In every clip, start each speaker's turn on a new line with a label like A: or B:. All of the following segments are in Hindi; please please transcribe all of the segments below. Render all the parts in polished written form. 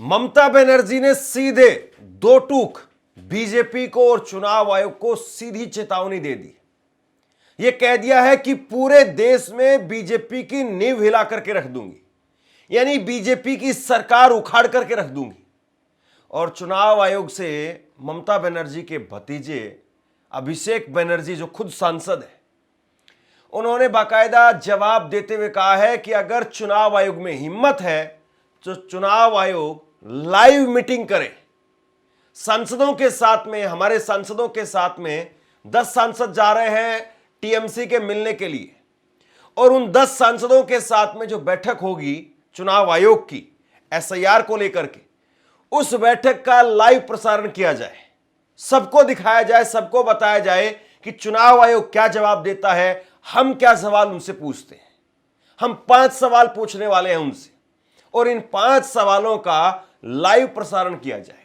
A: ममता बनर्जी ने सीधे दो टूक बीजेपी को और चुनाव आयोग को सीधी चेतावनी दे दी। यह कह दिया है कि पूरे देश में बीजेपी की नींव हिला करके रख दूंगी, यानी बीजेपी की सरकार उखाड़ करके रख दूंगी। और चुनाव आयोग से ममता बनर्जी के भतीजे अभिषेक बनर्जी, जो खुद सांसद है, उन्होंने बाकायदा जवाब देते हुए कहा है कि अगर चुनाव आयोग में हिम्मत है तो चुनाव आयोग लाइव मीटिंग करे सांसदों के साथ में। हमारे सांसदों के साथ में 10 सांसद जा रहे हैं टीएमसी के मिलने के लिए, और उन 10 सांसदों के साथ में जो बैठक होगी चुनाव आयोग की एसआईआर को लेकर के, उस बैठक का लाइव प्रसारण किया जाए, सबको दिखाया जाए, सबको बताया जाए कि चुनाव आयोग क्या जवाब देता है, हम क्या सवाल उनसे पूछते हैं। हम 5 सवाल पूछने वाले हैं उनसे, और इन 5 सवालों का लाइव प्रसारण किया जाए।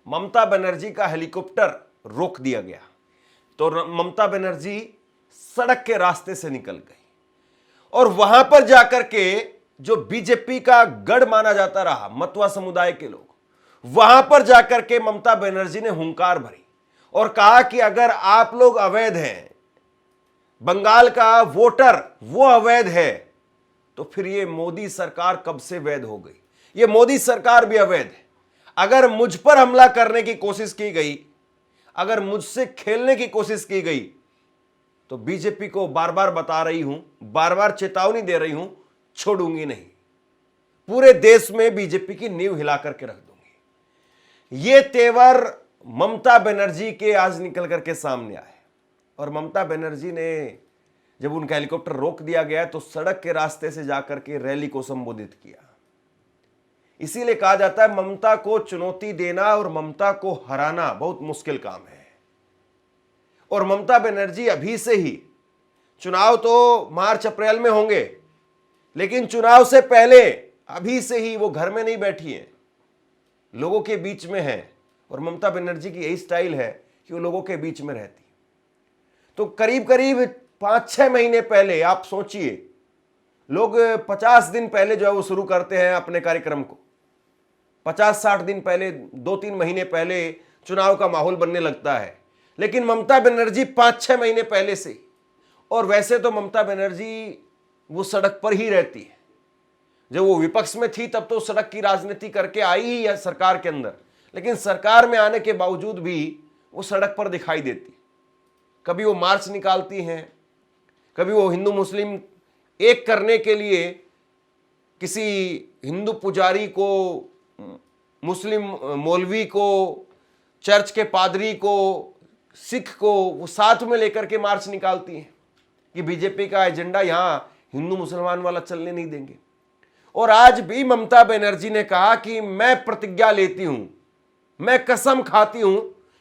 A: ममता बनर्जी का हेलीकॉप्टर रोक दिया गया तो ममता बनर्जी सड़क के रास्ते से निकल गई, और वहां पर जाकर के जो बीजेपी का गढ़ माना जाता रहा मतवा समुदाय के लोग, वहां पर जाकर के ममता बनर्जी ने हुंकार भरी और कहा कि अगर आप लोग अवैध हैं, बंगाल का वोटर वो अवैध है, तो फिर ये मोदी सरकार कब से वैध हो गई। ये मोदी सरकार भी अवैध है। अगर मुझ पर हमला करने की कोशिश की गई, अगर मुझसे खेलने की कोशिश की गई, तो बीजेपी को बार बार बता रही हूं, बार बार चेतावनी दे रही हूं, छोड़ूंगी नहीं। पूरे देश में बीजेपी की नींव हिला करके रख दूंगी। ये तेवर ममता बनर्जी के आज निकल करके सामने आए। और ममता बनर्जी ने जब उनका हेलीकॉप्टर रोक दिया गया तो सड़क के रास्ते से जाकर के रैली को संबोधित किया। इसीलिए कहा जाता है ममता को चुनौती देना और ममता को हराना बहुत मुश्किल काम है। और ममता बनर्जी अभी से ही, चुनाव तो मार्च अप्रैल में होंगे, लेकिन चुनाव से पहले अभी से ही वो घर में नहीं बैठी है, लोगों के बीच में है। और ममता बनर्जी की यही स्टाइल है कि वो लोगों के बीच में रहती। तो करीब करीब 5-6 महीने पहले आप सोचिए, लोग 50 दिन पहले जो है वो शुरू करते हैं अपने कार्यक्रम को। 50-60 दिन पहले, 2-3 महीने पहले चुनाव का माहौल बनने लगता है। लेकिन ममता बनर्जी 5-6 महीने पहले से, और वैसे तो ममता बनर्जी वो सड़क पर ही रहती है। जब वो विपक्ष में थी तब तो सड़क की राजनीति करके आई ही है सरकार के अंदर, लेकिन सरकार में आने के बावजूद भी वो सड़क पर दिखाई देती। कभी वो मार्च निकालती हैं, कभी वो हिंदू मुस्लिम एक करने के लिए किसी हिंदू पुजारी को, मुस्लिम मौलवी को, चर्च के पादरी को, सिख को वो साथ में लेकर के मार्च निकालती हैं कि बीजेपी का एजेंडा यहां हिंदू मुसलमान वाला चलने नहीं देंगे। और आज भी ममता बनर्जी ने कहा कि मैं प्रतिज्ञा लेती हूं, मैं कसम खाती हूं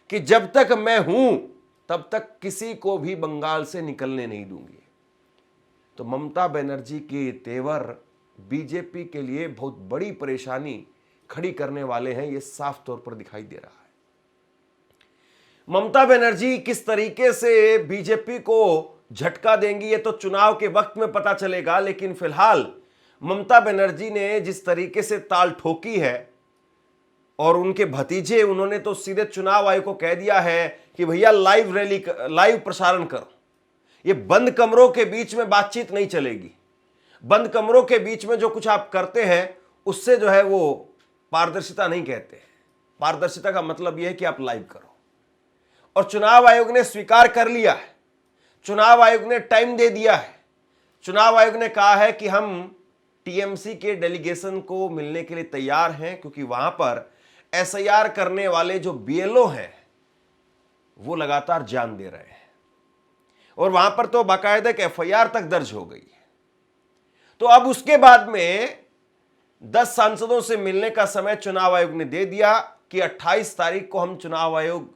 A: कि जब तक मैं हूं तब तक किसी को भी बंगाल से निकलने नहीं दूंगी। तो ममता बनर्जी के तेवर बीजेपी के लिए बहुत बड़ी परेशानी खड़ी करने वाले हैं, ये साफ तौर पर दिखाई दे रहा है। ममता बनर्जी किस तरीके से बीजेपी को झटका देंगी ये तो चुनाव के वक्त में पता चलेगा, लेकिन फिलहाल ममता बनर्जी ने जिस तरीके से ताल ठोकी है, और उनके भतीजे, उन्होंने तो सीधे चुनाव आयोग को कह दिया है कि भैया लाइव रैली, लाइव प्रसारण करो। ये बंद कमरों के बीच में बातचीत नहीं चलेगी। बंद कमरों के बीच में जो कुछ आप करते हैं उससे जो है वो पारदर्शिता नहीं कहते हैं। पारदर्शिता का मतलब यह है कि आप लाइव करो। और चुनाव आयोग ने स्वीकार कर लिया है, चुनाव आयोग ने टाइम दे दिया है। चुनाव आयोग ने कहा है कि हम टीएमसी के डेलीगेशन को मिलने के लिए तैयार हैं, क्योंकि वहां पर एसआईआर करने वाले जो बीएलओ हैं वो लगातार जान दे रहे हैं, और वहां पर तो बाकायदा एक एफआईआर तक दर्ज हो गई है। तो अब उसके बाद में 10 सांसदों से मिलने का समय चुनाव आयोग ने दे दिया कि 28 तारीख को हम चुनाव आयोग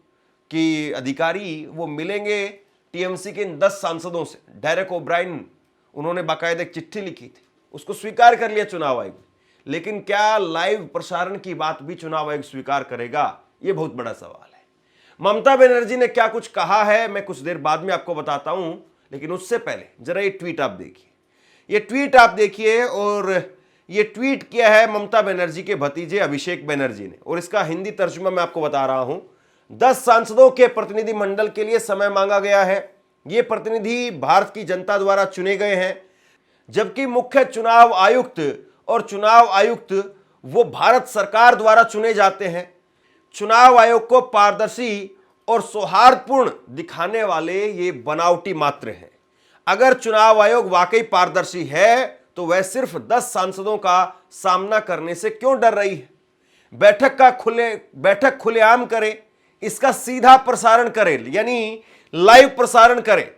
A: की अधिकारी वो मिलेंगे टीएमसी के इन 10 सांसदों से। डेरेक ओब्रायन, उन्होंने बाकायदा एक चिट्ठी लिखी थी, उसको स्वीकार कर लिया चुनाव आयोग। लेकिन क्या लाइव प्रसारण की बात भी चुनाव आयोग स्वीकार करेगा, यह बहुत बड़ा सवाल है। ममता बनर्जी ने क्या कुछ कहा है मैं कुछ देर बाद में आपको बताता हूं, लेकिन उससे पहले जरा ये ट्वीट आप देखिए। ये ट्वीट आप देखिए और ये ट्वीट किया है ममता बनर्जी के भतीजे अभिषेक बनर्जी ने, और इसका हिंदी तर्जुमा मैं आपको बता रहा हूं। 10 सांसदों के प्रतिनिधि मंडल के लिए समय मांगा गया है। ये प्रतिनिधि भारत की जनता द्वारा चुने गए हैं, जबकि मुख्य चुनाव आयुक्त और चुनाव आयुक्त वो भारत सरकार द्वारा चुने जाते हैं। चुनाव आयोग को पारदर्शी और सौहार्दपूर्ण दिखाने वाले ये बनावटी मात्र हैं। अगर चुनाव आयोग वाकई पारदर्शी है तो वह सिर्फ 10 सांसदों का सामना करने से क्यों डर रही है? बैठक खुलेआम करे, इसका सीधा प्रसारण करे, यानी लाइव प्रसारण करे,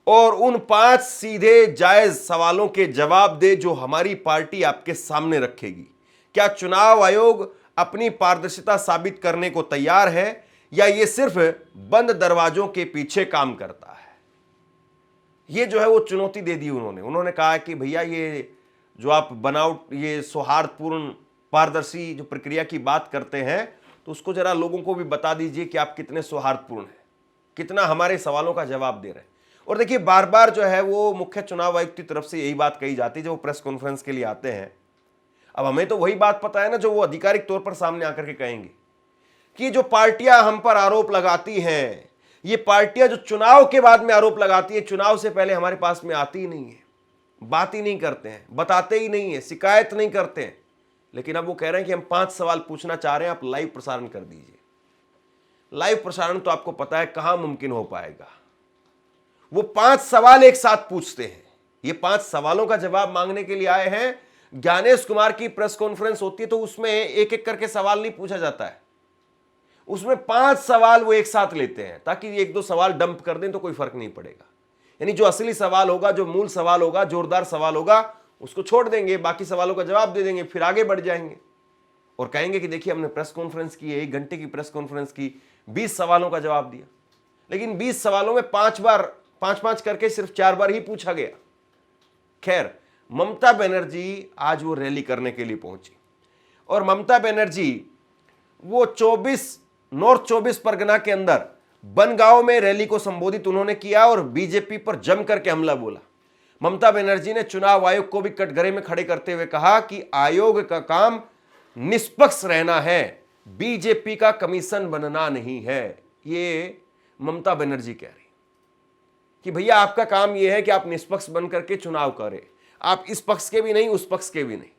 A: और उन 5 सीधे जायज सवालों के जवाब दे जो हमारी पार्टी आपके सामने रखेगी। क्या चुनाव आयोग अपनी पारदर्शिता साबित करने को तैयार है या ये सिर्फ बंद दरवाजों के पीछे काम करता है? ये जो है वो चुनौती दे दी उन्होंने कहा कि भैया ये जो आप ये सौहार्दपूर्ण पारदर्शी जो प्रक्रिया की बात करते हैं तो उसको जरा लोगों को भी बता दीजिए कि आप कितने सौहार्दपूर्ण हैं, कितना हमारे सवालों का जवाब दे रहे हैं। और देखिए बार बार जो है वो मुख्य चुनाव आयुक्त की तरफ से यही बात कही जाती है जब वो प्रेस कॉन्फ्रेंस के लिए आते हैं। अब हमें तो वही बात पता है ना जो वो आधिकारिक तौर पर सामने आकर के कहेंगे कि जो पार्टियां हम पर आरोप लगाती हैं, ये पार्टियां जो चुनाव के बाद में आरोप लगाती है, चुनाव से पहले हमारे पास में आती ही नहीं है, बात ही नहीं करते हैं, बताते ही नहीं है, शिकायत नहीं करते हैं। लेकिन अब वो कह रहे हैं कि हम 5 सवाल पूछना चाह रहे हैं, आप लाइव प्रसारण कर दीजिए। लाइव प्रसारण तो आपको पता है कहां मुमकिन हो पाएगा। वो 5 सवाल एक साथ पूछते हैं। ये 5 सवालों का जवाब मांगने के लिए आए हैं। ज्ञानेश कुमार की प्रेस कॉन्फ्रेंस होती है तो उसमें एक एक करके सवाल नहीं पूछा जाता है, उसमें 5 सवाल वो एक साथ लेते हैं ताकि 1-2 सवाल डंप कर दें तो कोई फर्क नहीं पड़ेगा। यानी जो असली सवाल होगा, जो मूल सवाल होगा, जोरदार सवाल होगा, उसको छोड़ देंगे, बाकी सवालों का जवाब दे देंगे, फिर आगे बढ़ जाएंगे और कहेंगे कि देखिए हमने प्रेस कॉन्फ्रेंस की, 1 घंटे की प्रेस कॉन्फ्रेंस की, 20 सवालों का जवाब दिया, लेकिन 20 सवालों में 5 करके सिर्फ 4 बार ही पूछा गया। खैर, ममता बनर्जी आज वो रैली करने के लिए पहुंची और ममता बनर्जी वो नॉर्थ 24 परगना के अंदर बनगांव में रैली को संबोधित उन्होंने किया और बीजेपी पर जम करके हमला बोला। ममता बनर्जी ने चुनाव आयोग को भी कटघरे में खड़े करते हुए कहा कि आयोग का काम निष्पक्ष रहना है, बीजेपी का कमीशन बनना नहीं है। ये ममता बनर्जी कह रही कि भैया आपका काम यह है कि आप निष्पक्ष बन करके चुनाव करें, आप इस पक्ष के भी नहीं, उस पक्ष के भी नहीं।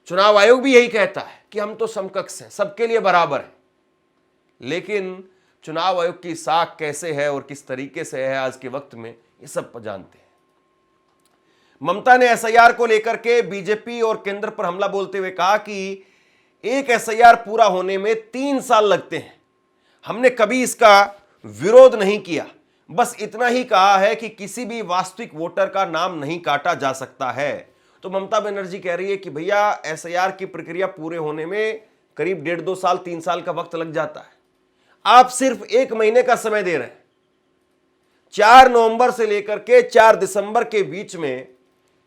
A: चुनाव आयोग भी यही कहता है कि हम तो समकक्ष हैं, सबके लिए बराबर है, लेकिन चुनाव आयोग की साख कैसे है और किस तरीके से है आज के वक्त में, ये सब जानते हैं। ममता ने एसआईआर को लेकर के बीजेपी और केंद्र पर हमला बोलते हुए कहा कि एक एसआईआर पूरा होने में 3 साल लगते हैं, हमने कभी इसका विरोध नहीं किया, बस इतना ही कहा है कि किसी भी वास्तविक वोटर का नाम नहीं काटा जा सकता है। तो ममता बनर्जी कह रही है कि भैया एसआईआर की प्रक्रिया पूरे होने में करीब 1.5-2 साल 3 साल का वक्त लग जाता है, आप सिर्फ 1 महीने का समय दे रहे हैं। 4 नवंबर से लेकर के 4 दिसंबर के बीच में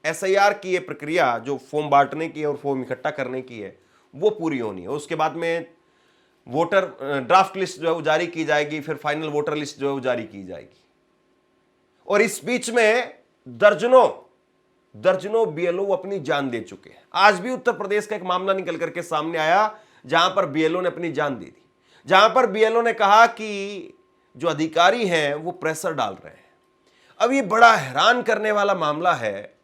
A: एसआईआर की ये प्रक्रिया जो फॉर्म बांटने की है और फॉर्म इकट्ठा करने की है वो पूरी होनी है। उसके बाद में वोटर ड्राफ्ट लिस्ट जो है वो जारी की जाएगी, फिर फाइनल वोटर लिस्ट जो है वो जारी की जाएगी। और इस बीच में दर्जनों बीएलओ अपनी जान दे चुके हैं। आज भी उत्तर प्रदेश का एक मामला निकल करके सामने आया जहां पर बीएलओ ने अपनी जान दे दी, जहां पर बीएलओ ने कहा कि जो अधिकारी हैं वो प्रेशर डाल रहे हैं। अब ये बड़ा हैरान करने वाला मामला है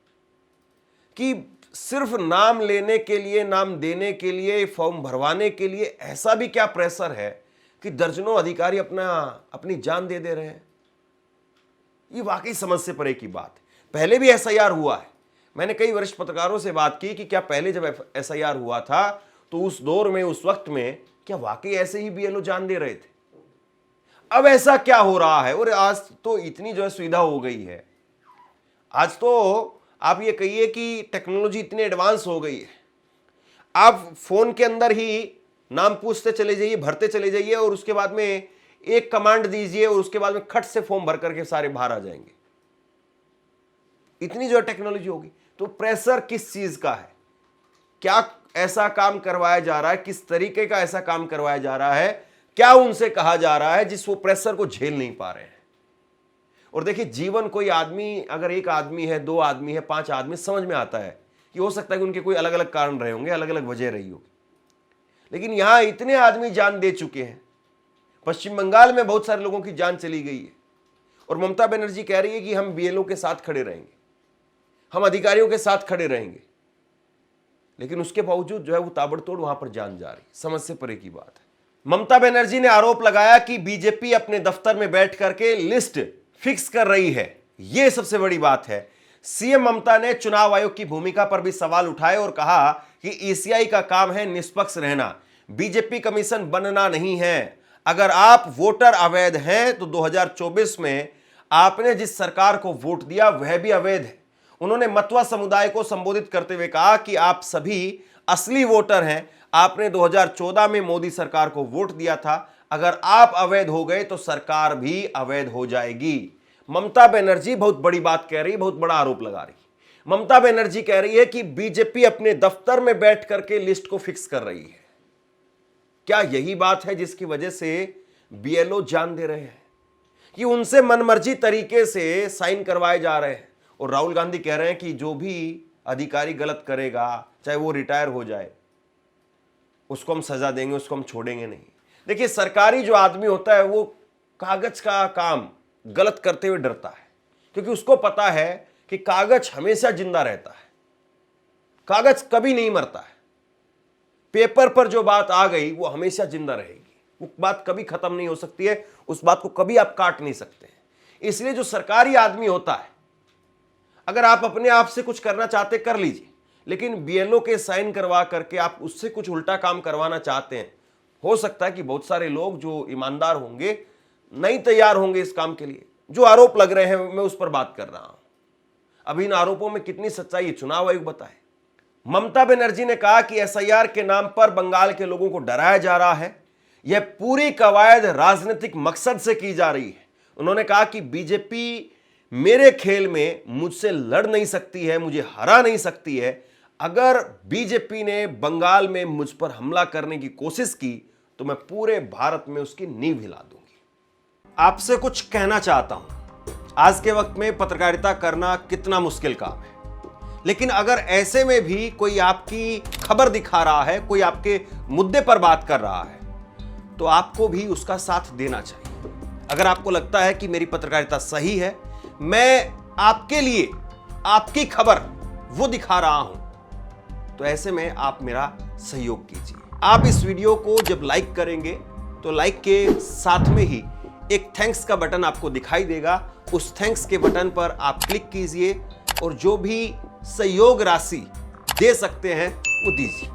A: कि सिर्फ नाम लेने के लिए, नाम देने के लिए, फॉर्म भरवाने के लिए ऐसा भी क्या प्रेशर है कि दर्जनों अधिकारी अपनी जान दे रहे हैं। ये वाकई समझ से परे की बात है। पहले भी एसआईआर हुआ है, मैंने कई वरिष्ठ पत्रकारों से बात की कि क्या पहले जब एसआईआर हुआ था तो उस दौर में, उस वक्त में क्या वाकई ऐसे ही बीएलओ जान दे रहे थे? अब ऐसा क्या हो रहा है? और आज तो इतनी जो है सुविधा हो गई है, आज तो आप ये कहिए कि टेक्नोलॉजी इतनी एडवांस हो गई है, आप फोन के अंदर ही नाम पूछते चले जाइए, भरते चले जाइए और उसके बाद में एक कमांड दीजिए और उसके बाद में खट से फॉर्म भर करके सारे बाहर आ जाएंगे। इतनी जो टेक्नोलॉजी होगी, तो प्रेशर किस चीज का है? क्या ऐसा काम करवाया जा रहा है? किस तरीके का ऐसा काम करवाया जा रहा है? क्या उनसे कहा जा रहा है जिस वो प्रेशर को झेल नहीं पा रहे हैं? और देखिए, जीवन कोई आदमी, अगर 1 आदमी है, 2 आदमी है, 5 आदमी, समझ में आता है कि हो सकता है कि उनके कोई अलग अलग कारण रहे होंगे, अलग अलग वजह रही होगी, लेकिन यहां इतने आदमी जान दे चुके हैं। पश्चिम बंगाल में बहुत सारे लोगों की जान चली गई है और ममता बनर्जी कह रही है कि हम बीएलओ के साथ खड़े रहेंगे, हम अधिकारियों के साथ खड़े रहेंगे, लेकिन उसके बावजूद जो है वो ताबड़तोड़ वहां पर जान जा रही। समझ से परे की बात है। ममता बनर्जी ने आरोप लगाया कि बीजेपी अपने दफ्तर में बैठ करके लिस्ट फिक्स कर रही है। यह सबसे बड़ी बात है। सीएम ममता ने चुनाव आयोग की भूमिका पर भी सवाल उठाए और कहा कि ईसीआई का काम है निष्पक्ष रहना, बीजेपी कमीशन बनना नहीं है। अगर आप वोटर अवैध हैं तो 2024 में आपने जिस सरकार को वोट दिया वह भी अवैध है। उन्होंने मतवा समुदाय को संबोधित करते हुए कहा कि आप सभी असली वोटर हैं, आपने 2014 में मोदी सरकार को वोट दिया था, अगर आप अवैध हो गए तो सरकार भी अवैध हो जाएगी। ममता बनर्जी बहुत बड़ी बात कह रही, बहुत बड़ा आरोप लगा रही। ममता बनर्जी कह रही है कि बीजेपी अपने दफ्तर में बैठ करके लिस्ट को फिक्स कर रही है। क्या यही बात है जिसकी वजह से बीएलओ जान दे रहे हैं कि उनसे मनमर्जी तरीके से साइन करवाए जा रहे हैं? और राहुल गांधी कह रहे हैं कि जो भी अधिकारी गलत करेगा, चाहे वो रिटायर हो जाए, उसको हम सजा देंगे, उसको हम छोड़ेंगे नहीं। देखिए, सरकारी जो आदमी होता है वो कागज का काम गलत करते हुए डरता है, क्योंकि उसको पता है कि कागज हमेशा जिंदा रहता है, कागज कभी नहीं मरता है। पेपर पर जो बात आ गई वो हमेशा जिंदा रहेगी, वो बात कभी खत्म नहीं हो सकती है, उस बात को कभी आप काट नहीं सकते हैं। इसलिए जो सरकारी आदमी होता है, अगर आप अपने आप से कुछ करना चाहते कर लीजिए, लेकिन बीएलओ के साइन करवा करके आप उससे कुछ उल्टा काम करवाना चाहते हैं, हो सकता है कि बहुत सारे लोग जो ईमानदार होंगे नहीं तैयार होंगे इस काम के लिए। जो आरोप लग रहे हैं मैं उस पर बात कर रहा हूं। अब इन आरोपों में कितनी सच्चाई है चुनाव आयोग बताए। ममता बनर्जी ने कहा कि एसआईआर के नाम पर बंगाल के लोगों को डराया जा रहा है, यह पूरी कवायद राजनीतिक मकसद से की जा रही है। उन्होंने कहा कि बीजेपी मेरे खेल में मुझसे लड़ नहीं सकती है, मुझे हरा नहीं सकती है। अगर बीजेपी ने बंगाल में मुझ पर हमला करने की कोशिश की तो मैं पूरे भारत में उसकी नींव हिला दूंगी। आपसे कुछ कहना चाहता हूं। आज के वक्त में पत्रकारिता करना कितना मुश्किल काम है, लेकिन अगर ऐसे में भी कोई आपकी खबर दिखा रहा है, कोई आपके मुद्दे पर बात कर रहा है, तो आपको भी उसका साथ देना चाहिए। अगर आपको लगता है कि मेरी पत्रकारिता सही है, मैं आपके लिए आपकी खबर वो दिखा रहा हूं, तो ऐसे में आप मेरा सहयोग कीजिए। आप इस वीडियो को जब लाइक करेंगे तो लाइक के साथ में ही एक थैंक्स का बटन आपको दिखाई देगा। उस थैंक्स के बटन पर आप क्लिक कीजिए और जो भी सहयोग राशि दे सकते हैं वो दीजिए।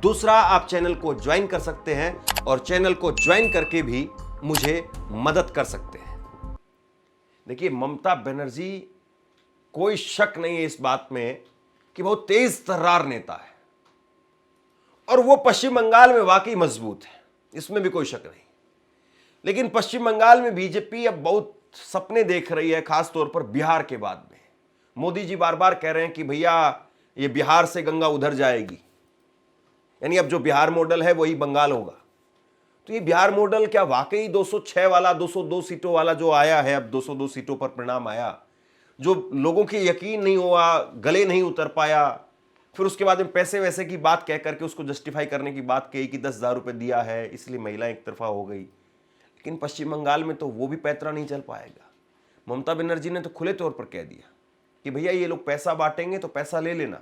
A: दूसरा, आप चैनल को ज्वाइन कर सकते हैं और चैनल को ज्वाइन करके भी मुझे मदद कर सकते हैं। देखिए, ममता बनर्जी, कोई शक नहीं है इस बात में कि बहुत तेज तर्रार नेता है और वो पश्चिम बंगाल में वाकई मजबूत है, इसमें भी कोई शक नहीं। लेकिन पश्चिम बंगाल में बीजेपी अब बहुत सपने देख रही है, खासतौर पर बिहार के बाद में। मोदी जी बार बार कह रहे हैं कि भैया ये बिहार से गंगा उधर जाएगी, यानी अब जो बिहार मॉडल है वही बंगाल होगा। तो ये बिहार मॉडल क्या वाकई 206 वाला, 202 सीटों वाला जो आया है, अब 202 सीटों पर परिणाम आया, जो लोगों की यकीन नहीं हुआ, गले नहीं उतर पाया, फिर उसके बाद में पैसे वैसे की बात कह करके उसको जस्टिफाई करने की बात कही कि 10,000 रुपये दिया है इसलिए महिला एक तरफा हो गई। लेकिन पश्चिम बंगाल में तो वो भी पैतरा नहीं चल पाएगा। ममता बनर्जी ने तो खुले तौर पर कह दिया कि भैया ये लोग पैसा बांटेंगे तो पैसा ले लेना।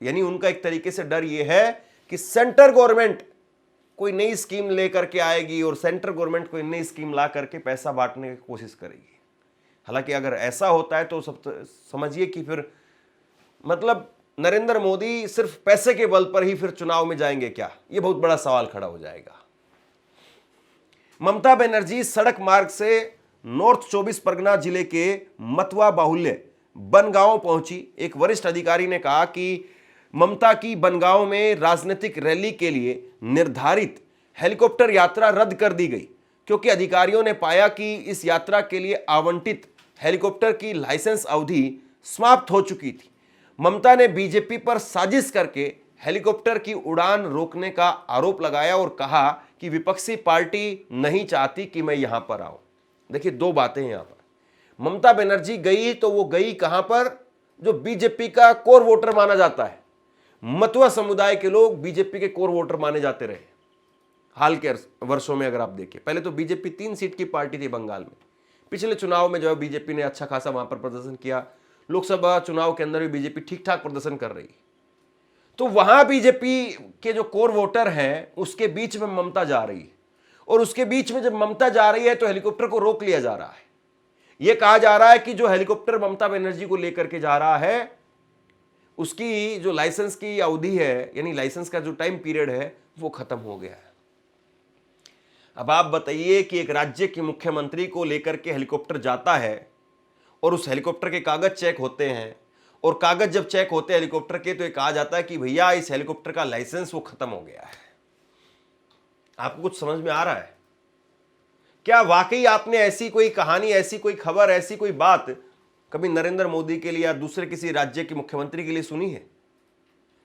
A: यानी उनका एक तरीके से डर ये है कि सेंटर गवर्नमेंट कोई नई स्कीम लेकर के आएगी और सेंटर गवर्नमेंट कोई नई स्कीम ला करके पैसा बांटने की कोशिश करेगी। हालांकि अगर ऐसा होता है तो सब समझिए कि फिर मतलब नरेंद्र मोदी सिर्फ पैसे के बल पर ही फिर चुनाव में जाएंगे क्या, ये बहुत बड़ा सवाल खड़ा हो जाएगा। ममता बनर्जी सड़क मार्ग से नॉर्थ 24 परगना जिले के मतवा बाहुल्य बनगांव पहुंची। एक वरिष्ठ अधिकारी ने कहा कि ममता की बनगांव में राजनीतिक रैली के लिए निर्धारित हेलीकॉप्टर यात्रा रद्द कर दी गई, क्योंकि अधिकारियों ने पाया कि इस यात्रा के लिए आवंटित हेलीकॉप्टर की लाइसेंस अवधि समाप्त हो चुकी थी। ममता ने बीजेपी पर साजिश करके हेलीकॉप्टर की उड़ान रोकने का आरोप लगाया और कहा कि विपक्षी पार्टी नहीं चाहती कि मैं यहां पर आऊं। देखिए, दो बातें यहां पर। ममता बनर्जी गई तो वो गई कहां पर? जो बीजेपी का कोर वोटर माना जाता है, मतुआ समुदाय के लोग बीजेपी के कोर वोटर माने जाते रहे हाल के वर्षों में। अगर आप देखें, पहले तो बीजेपी 3 सीट की पार्टी थी बंगाल में। पिछले चुनाव में जो है बीजेपी ने अच्छा खासा वहां पर प्रदर्शन किया। लोकसभा चुनाव के अंदर भी बीजेपी ठीक ठाक प्रदर्शन कर रही है। तो वहां बीजेपी के जो कोर वोटर हैं उसके बीच में ममता जा रही है, और उसके बीच में जब ममता जा रही है तो हेलीकॉप्टर को रोक लिया जा रहा है। यह कहा जा रहा है कि जो हेलीकॉप्टर ममता बनर्जी को लेकर के जा रहा है उसकी जो लाइसेंस की अवधि है, यानी लाइसेंस का जो टाइम पीरियड है, वो खत्म हो गया है। अब आप बताइए कि एक राज्य के मुख्यमंत्री को लेकर के हेलीकॉप्टर जाता है और उस हेलीकॉप्टर के कागज चेक होते हैं, और कागज जब चेक होते हैं हेलीकॉप्टर के तो ये कहा जाता है कि भैया इस हेलीकॉप्टर का लाइसेंस वो खत्म हो गया है। आपको कुछ समझ में आ रहा है? क्या वाकई आपने ऐसी कोई कहानी, ऐसी कोई खबर, ऐसी कोई बात कभी नरेंद्र मोदी के लिए या दूसरे किसी राज्य के मुख्यमंत्री के लिए सुनी है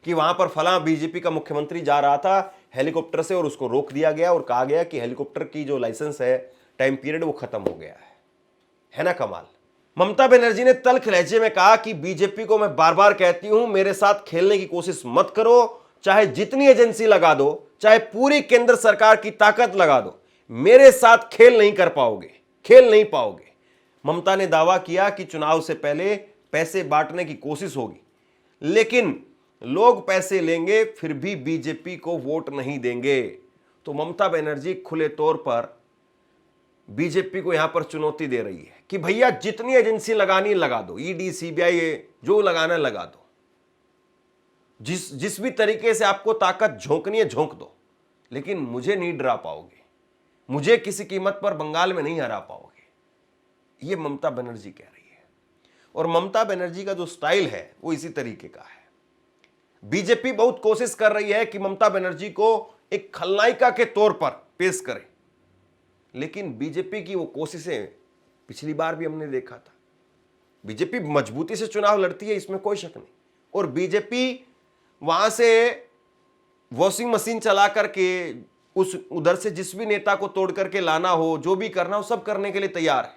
A: कि वहां पर फला बीजेपी का मुख्यमंत्री जा रहा था हेलीकॉप्टर से और उसको रोक दिया गया और कहा गया कि हेलीकॉप्टर की जो लाइसेंस है, टाइम पीरियड, वो खत्म हो गया है ना कमाल। ममता बनर्जी ने तल्ख लहजे में कहा कि बीजेपी को मैं बार बार कहती हूं मेरे साथ खेलने की कोशिश मत करो, चाहे जितनी एजेंसी लगा दो, चाहे पूरी केंद्र सरकार की ताकत लगा दो, मेरे साथ खेल नहीं कर पाओगे, खेल नहीं पाओगे। ममता ने दावा किया कि चुनाव से पहले पैसे बांटने की कोशिश होगी, लेकिन लोग पैसे लेंगे फिर भी बीजेपी को वोट नहीं देंगे। तो ममता बनर्जी खुले तौर पर बीजेपी को यहां पर चुनौती दे रही है कि भैया जितनी एजेंसी लगानी लगा दो, ईडी, सीबीआई, जो लगाना लगा दो, जिस भी तरीके से आपको ताकत झोंकनी है झोंक दो, लेकिन मुझे नहीं डरा पाओगे, मुझे किसी कीमत पर बंगाल में नहीं हरा पाओगे। ये ममता बनर्जी कह रही है, और ममता बनर्जी का जो स्टाइल है वो इसी तरीके का है। बीजेपी बहुत कोशिश कर रही है कि ममता बनर्जी को एक खलनायिका के तौर पर पेश करे, लेकिन बीजेपी की वो कोशिशें पिछली बार भी हमने देखा था। बीजेपी मजबूती से चुनाव लड़ती है, इसमें कोई शक नहीं, और बीजेपी वहां से वॉशिंग मशीन चला करके उधर से जिस भी नेता को तोड़ करके लाना हो, जो भी करना हो, सब करने के लिए तैयार है,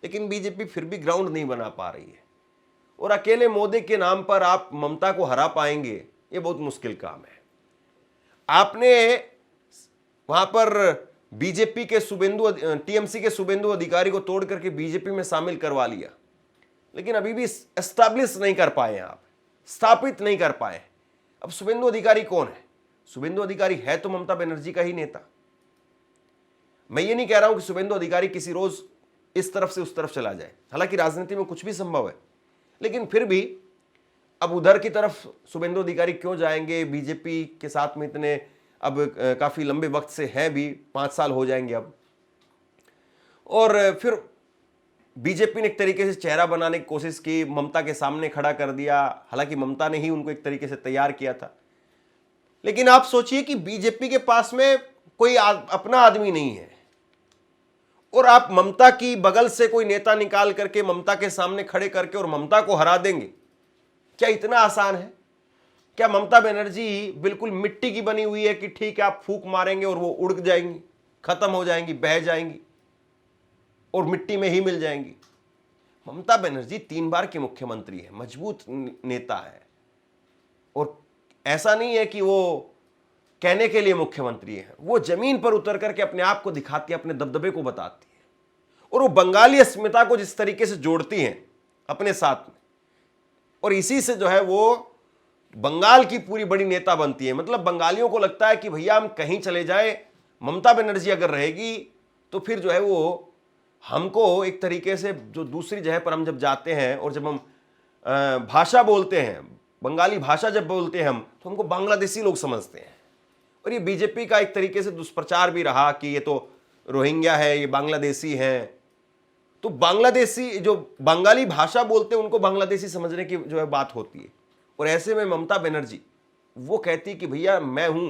A: लेकिन बीजेपी फिर भी ग्राउंड नहीं बना पा रही है। और अकेले मोदी के नाम पर आप ममता को हरा पाएंगे, ये बहुत मुश्किल काम है। आपने वहां पर बीजेपी के टीएमसी के शुभेंदु अधिकारी को तोड़ करके बीजेपी में शामिल करवा लिया, लेकिन अभी भी एस्टैब्लिश नहीं कर पाए हैं, आप स्थापित नहीं कर पाए। अब शुभेंदु अधिकारी कौन है? शुभेंदु अधिकारी है तो ममता बनर्जी का ही नेता। मैं ये नहीं कह रहा हूं कि शुभेंदु अधिकारी किसी रोज इस तरफ से उस तरफ चला जाए, हालांकि राजनीति में कुछ भी संभव है, लेकिन फिर भी अब उधर की तरफ शुभेंदु अधिकारी क्यों जाएंगे? बीजेपी के साथ में इतने अब काफी लंबे वक्त से हैं भी, 5 साल हो जाएंगे अब, और फिर बीजेपी ने एक तरीके से चेहरा बनाने की कोशिश की, ममता के सामने खड़ा कर दिया, हालांकि ममता ने ही उनको एक तरीके से तैयार किया था। लेकिन आप सोचिए कि बीजेपी के पास में कोई अपना आदमी नहीं है, और आप ममता की बगल से कोई नेता निकाल करके ममता के सामने खड़े करके और ममता को हरा देंगे। क्या इतना आसान है? क्या ममता बनर्जी बिल्कुल मिट्टी की बनी हुई है कि ठीक है आप फूंक मारेंगे और वो उड़ जाएंगी, खत्म हो जाएंगी, बह जाएंगी और मिट्टी में ही मिल जाएंगी? ममता बनर्जी 3 बार की मुख्यमंत्री है, मजबूत नेता है, और ऐसा नहीं है कि वो कहने के लिए मुख्यमंत्री है, वो जमीन पर उतर करके अपने आप को दिखाती है, अपने दबदबे को बताती है, और वो बंगाली अस्मिता को जिस तरीके से जोड़ती हैं अपने साथ में, और इसी से जो है वो बंगाल की पूरी बड़ी नेता बनती है। मतलब बंगालियों को लगता है कि भैया हम कहीं चले जाए, ममता बनर्जी अगर रहेगी तो फिर जो है वो हमको एक तरीके से जो दूसरी जगह पर हम जब जाते हैं और जब हम भाषा बोलते हैं, बंगाली भाषा जब बोलते हैं हम, तो हमको बांग्लादेशी लोग समझते हैं। और ये बीजेपी का एक तरीके से दुष्प्रचार भी रहा कि ये तो रोहिंग्या है, ये बांग्लादेशी हैं। तो बांग्लादेशी जो बंगाली भाषा बोलते हैं उनको बांग्लादेशी समझने की जो है बात होती है, और ऐसे में ममता बनर्जी वो कहती कि भैया मैं हूं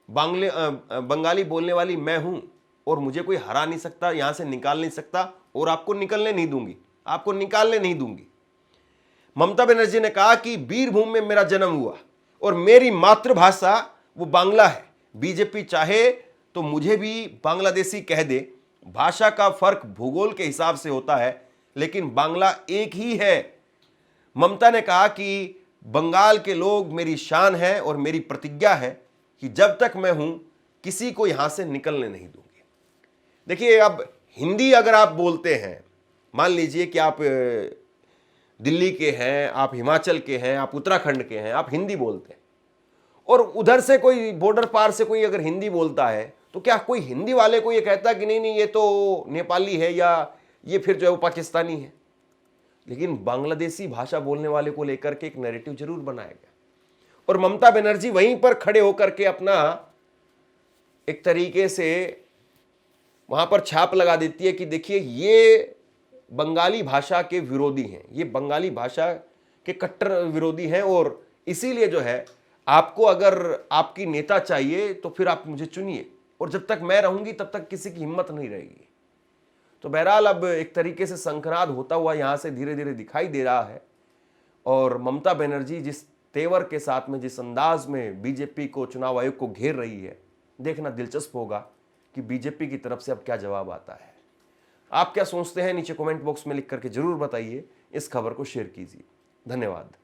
A: बंगाली बोलने वाली, मैं हूं, और मुझे कोई हरा नहीं सकता, यहां से निकाल नहीं सकता, और आपको निकलने नहीं दूंगी, आपको निकालने नहीं दूंगी। ममता बनर्जी ने कहा कि बीरभूम में मेरा जन्म हुआ और मेरी मातृभाषा वो बांग्ला है, बीजेपी चाहे तो मुझे भी बांग्लादेशी कह दे, भाषा का फर्क भूगोल के हिसाब से होता है, लेकिन बांग्ला एक ही है। ममता ने कहा कि बंगाल के लोग मेरी शान है और मेरी प्रतिज्ञा है कि जब तक मैं हूं किसी को यहां से निकलने नहीं दूंगी। देखिए, अब हिंदी अगर आप बोलते हैं, मान लीजिए कि आप दिल्ली के हैं, आप हिमाचल के हैं, आप उत्तराखंड के हैं, आप हिंदी बोलते हैं और उधर से कोई बॉर्डर पार से कोई अगर हिंदी बोलता है तो क्या कोई हिंदी वाले को ये कहता कि नहीं नहीं ये तो नेपाली है या ये फिर जो है वो पाकिस्तानी है? लेकिन बांग्लादेशी भाषा बोलने वाले को लेकर के एक नैरेटिव जरूर बनाया गया और ममता बनर्जी वहीं पर खड़े होकर के अपना एक तरीके से वहां पर छाप लगा देती है कि देखिए ये बंगाली भाषा के विरोधी हैं, ये बंगाली भाषा के कट्टर विरोधी हैं और इसीलिए जो है आपको अगर आपकी नेता चाहिए तो फिर आप मुझे चुनिए और जब तक मैं रहूंगी तब तक किसी की हिम्मत नहीं रहेगी। तो बहरहाल अब एक तरीके से संक्रांत होता हुआ यहां से धीरे धीरे दिखाई दे रहा है और ममता बनर्जी जिस तेवर के साथ में, जिस अंदाज में बीजेपी को, चुनाव आयोग को घेर रही है, देखना दिलचस्प होगा कि बीजेपी की तरफ से अब क्या जवाब आता है। आप क्या सोचते हैं नीचे कमेंट बॉक्स में लिख करके जरूर बताइए। इस खबर को शेयर कीजिए। धन्यवाद।